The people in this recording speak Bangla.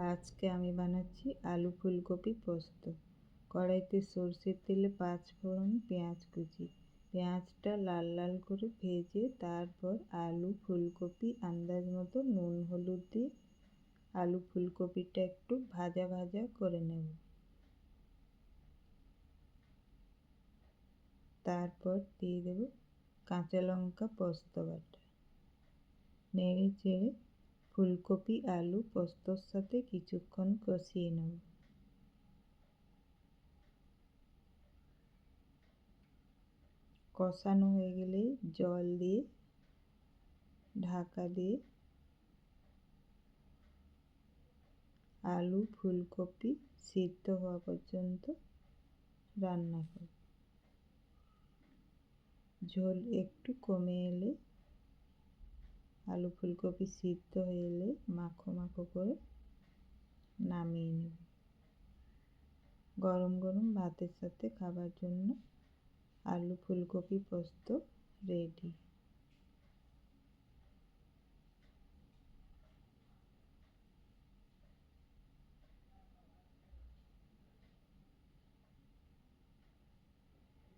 আজকে আমি বানাচ্ছি আলু ফুলকপি পোস্ত। কড়াইতে সরষের তেলে 5 ফোড়ন, পেঁয়াজ কুচি। পেঁয়াজটা লাল লাল করে ভেজে তারপর আলু ফুলকপি আন্দাজ মতো নুন হলুদ দিয়ে আলু ফুলকপিটা একটু ভাজা ভাজা করে নেব। তারপর দিয়ে দেব কাঁচা লঙ্কা, পোস্ত বাটা। নেড়ে চেড়ে ফুলকপি আলু পোস্তর সাথে কিছুক্ষণ কষিয়ে নেব। কষানো হয়ে গেলে জল দিয়ে ঢাকা দিয়ে আলু ফুলকপি সিদ্ধ হওয়া পর্যন্ত রান্না করব। ঝোল একটু কমে এলে আলু ফুলকপি সিদ্ধ হয়ে এলে মাখো মাখো করে নামিয়ে নেব। গরম গরম ভাতের সাথে খাবার জন্য আলু ফুলকপি পোস্ত রেডি।